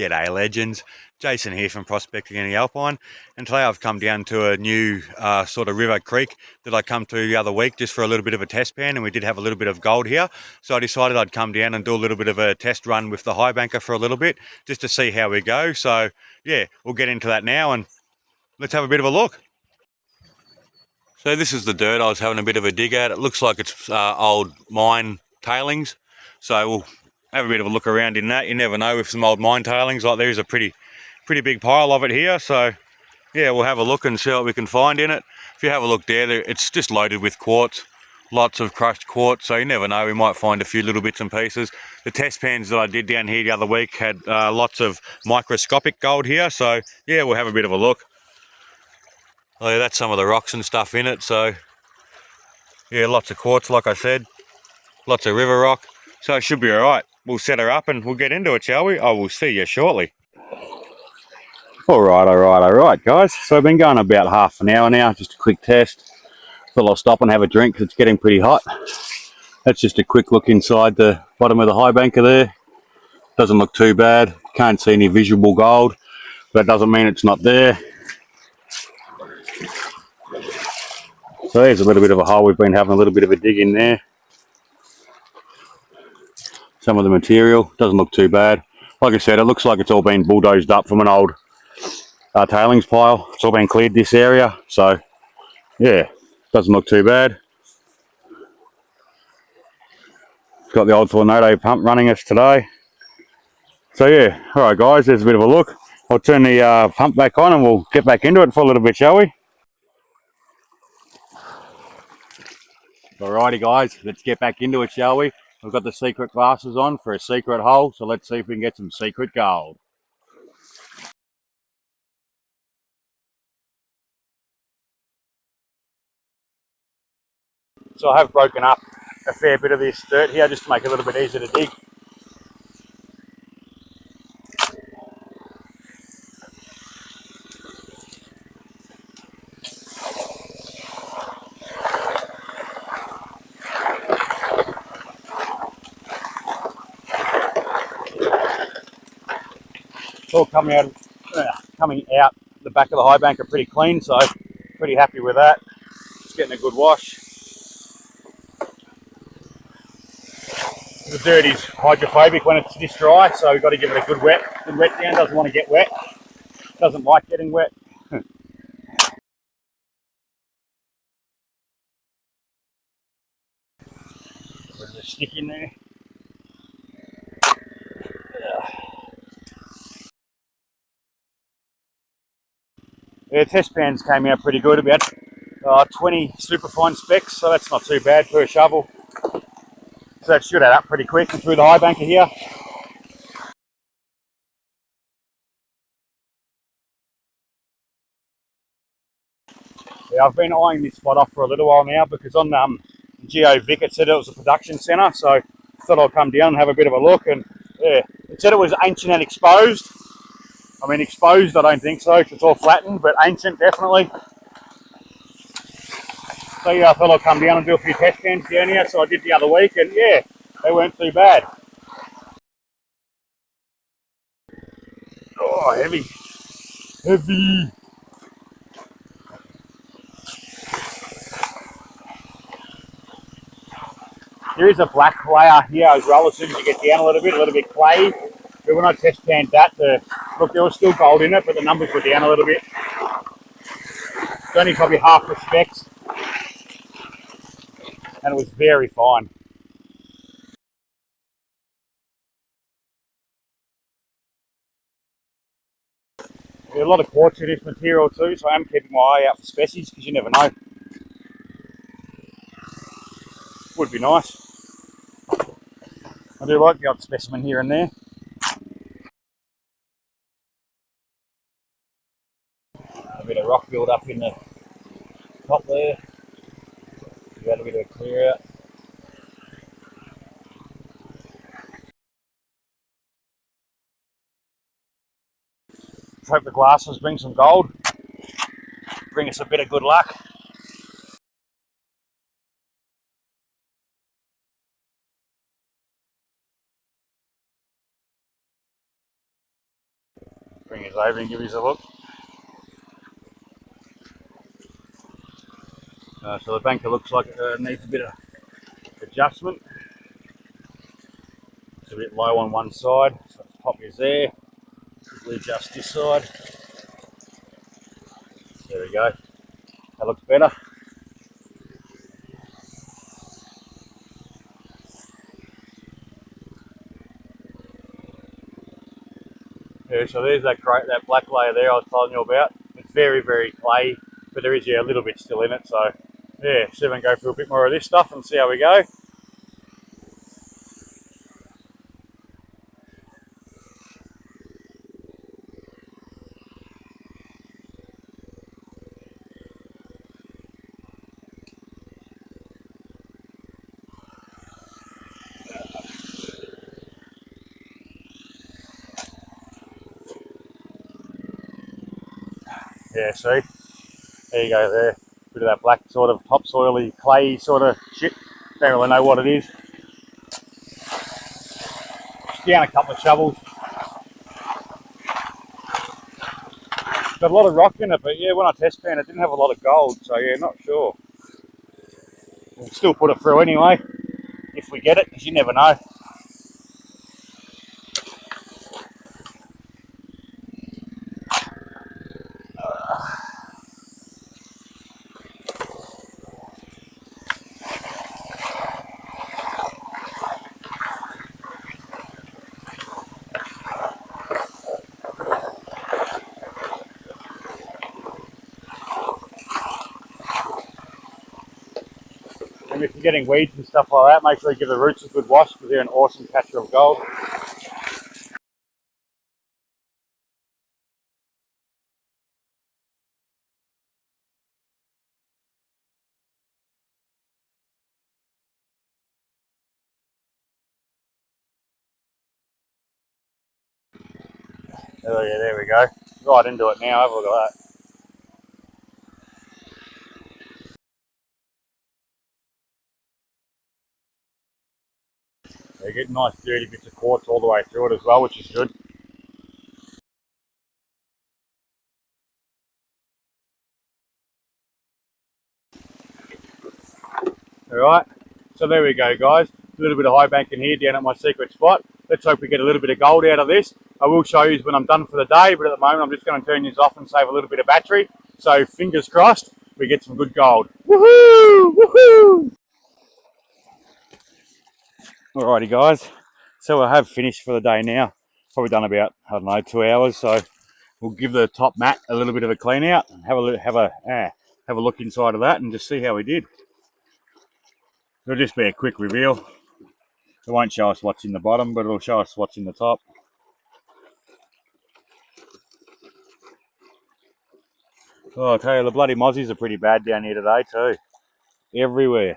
G'day legends, Jason here from Prospecting in the Alpine, and today I've come down to a new sort of river creek that I come to the other week just for a little bit of a test pan, and we did have a little bit of gold here, so I decided I'd come down and do a little bit of a test run with the Highbanker for a little bit, just to see how we go. So yeah, we'll get into that now and let's have a bit of a look. So this is the dirt I was having a bit of a dig at. It looks like it's old mine tailings, so we'll have a bit of a look around in that. You never know with some old mine tailings, like there's a pretty big pile of it here, so yeah, we'll have a look and see what we can find in it. If you have a look there, it's just loaded with quartz, lots of crushed quartz, so you never know, we might find a few little bits and pieces. The test pans that I did down here the other week had lots of microscopic gold here, so yeah, we'll have a bit of a look. Oh yeah, that's some of the rocks and stuff in it, so yeah, lots of quartz, like I said, lots of river rock, so it should be all right. We'll set her up and we'll get into it, shall we? I will see you shortly. All right, guys. So I've been going about half an hour now, just a quick test. Thought I'll stop and have a drink because it's getting pretty hot. That's just a quick look inside the bottom of the Highbanker there. Doesn't look too bad. Can't see any visible gold, but that doesn't mean it's not there. So there's a little bit of a hole. We've been having a little bit of a dig in there. Some of the material doesn't look too bad. Like I said, it looks like it's all been bulldozed up from an old tailings pile. It's all been cleared this area, so yeah, doesn't look too bad. Got the old tornado pump running us today. So yeah, all right guys, there's a bit of a look. I'll turn the pump back on and we'll get back into it for a little bit, shall we? Alrighty guys, let's get back into it, shall we? We've got the secret glasses on for a secret hole, so let's see if we can get some secret gold. So I have broken up a fair bit of this dirt here just to make it a little bit easier to dig. It's all coming out the back of the Highbanker pretty clean, so pretty happy with that. It's getting a good wash. The dirt is hydrophobic when it's this dry, so we've got to give it a good wet. The wet down doesn't want to get wet, doesn't like getting wet. There's a stick in there. Yeah, test pans came out pretty good, about 20 superfine specks, so that's not too bad per shovel. So that should add up pretty quick through the Highbanker here. Yeah, I've been eyeing this spot off for a little while now because on GeoVic it said it was a production centre, so I thought I'd come down and have a bit of a look. And yeah, it said it was ancient and exposed. I mean, exposed I don't think so, it's all flattened, but ancient definitely. So yeah, I thought I'd come down and do a few test pans down here, so I did the other week, and yeah, they weren't too bad. Oh, heavy. Heavy. There is a black layer here as well as soon as you get down a little bit clayey. But when I test panned that, look, there was still gold in it, but the numbers were down a little bit. It's only probably half the specs, and it was very fine. There's a lot of quartz in this material too, so I am keeping my eye out for species because you never know. Would be nice. I do like the odd specimen here and there. A bit of rock build up in the top there. Give that a bit of a clear out. Hope the glasses bring some gold, bring us a bit of good luck. Bring his over and give us a look. So the banker looks like it needs a bit of adjustment. It's a bit low on one side, so let's pop his there. Quickly adjust this side. There we go. That looks better. Yeah, so there's that black layer there I was telling you about. It's very, very clay, but there is a little bit still in it. So yeah, see if I can go through a bit more of this stuff and see how we go. Yeah, see? There you go there. Bit of that black sort of topsoily, clay sort of shit. Don't really know what it is. Down a couple of shovels. Got a lot of rock in it, but yeah, when I test pan it didn't have a lot of gold, so yeah, not sure. We'll still put it through anyway, if we get it, because you never know. And if you're getting weeds and stuff like that, make sure you give the roots a good wash because they're an awesome catcher of gold. Oh yeah, there we go. Right into it now, have a look at that. They get nice dirty bits of quartz all the way through it as well, which is good. Alright, so there we go guys. A little bit of high banking here down at my secret spot. Let's hope we get a little bit of gold out of this. I will show you when I'm done for the day, but at the moment I'm just going to turn this off and save a little bit of battery. So fingers crossed, we get some good gold. Woohoo! Woohoo! Alrighty guys, so I have finished for the day now. Probably done about, I don't know, 2 hours. So we'll give the top mat a little bit of a clean out and have a look inside of that and just see how we did. It'll just be a quick reveal. It won't show us what's in the bottom, but it'll show us what's in the top. Oh, I tell you, the bloody mozzies are pretty bad down here today too. Everywhere.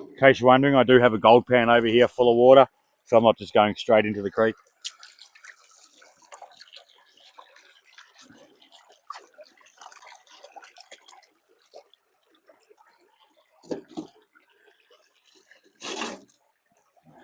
In case you're wondering, I do have a gold pan over here full of water, so I'm not just going straight into the creek.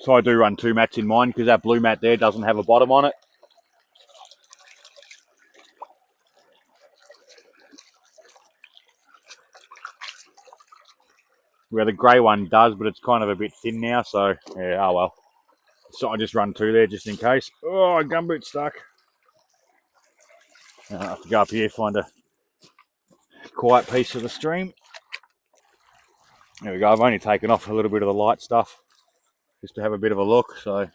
So I do run 2 mats in mine because that blue mat there doesn't have a bottom on it. Where the grey one does, but it's kind of a bit thin now, so yeah, oh well. So I just run 2 there just in case. Oh, gumboot stuck. I have to go up here, find a quiet piece of the stream. There we go. I've only taken off a little bit of the light stuff just to have a bit of a look. So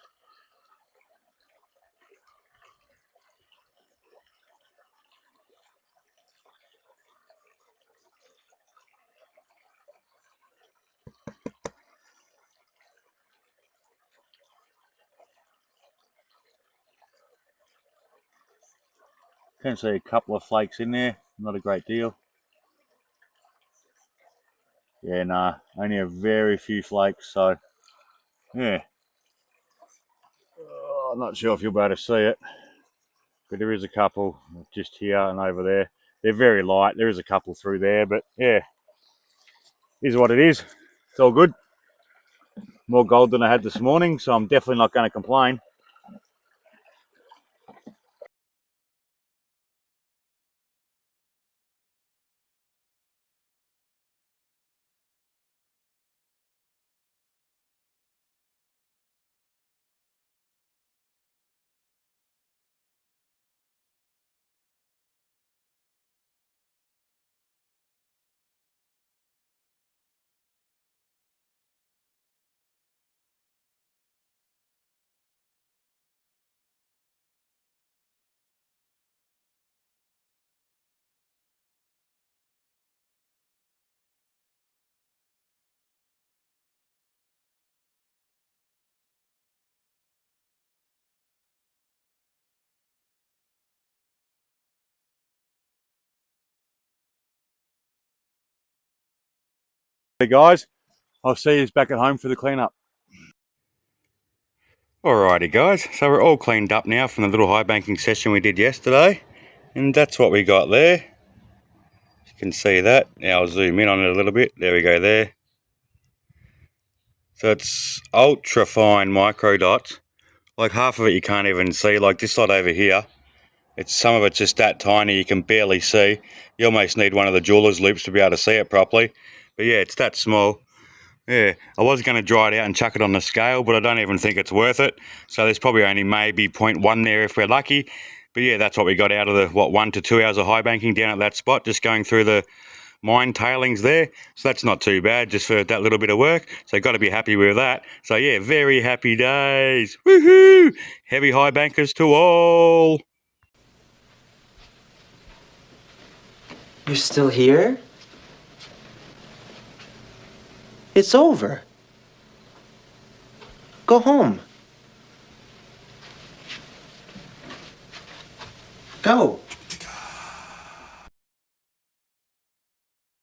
can see a couple of flakes in there. Not a great deal. Yeah, nah, only a very few flakes. So yeah, I'm not sure if you'll be able to see it, but there is a couple just here and over there. They're very light. There is a couple through there, but yeah, is what it is. It's all good. more gold than I had this morning, so I'm definitely not going to complain. Hey guys, I'll see you back at home for the cleanup. Alrighty guys, so we're all cleaned up now from the little high banking session we did yesterday, and that's what we got there. You can see that. Now I'll zoom in on it a little bit. There we go there. So it's ultra fine micro dots. Like half of it you can't even see, like this lot over here. Some of it's just that tiny you can barely see. You almost need one of the jeweler's loops to be able to see it properly. But yeah, it's that small. Yeah, I was going to dry it out and chuck it on the scale, but I don't even think it's worth it. So there's probably only maybe 0.1 there if we're lucky. But yeah, that's what we got out of the, 1 to 2 hours of high banking down at that spot, just going through the mine tailings there. So that's not too bad, just for that little bit of work. So got to be happy with that. So yeah, very happy days. Woohoo! Heavy high bankers to all. You're still here? It's over. Go home. Go.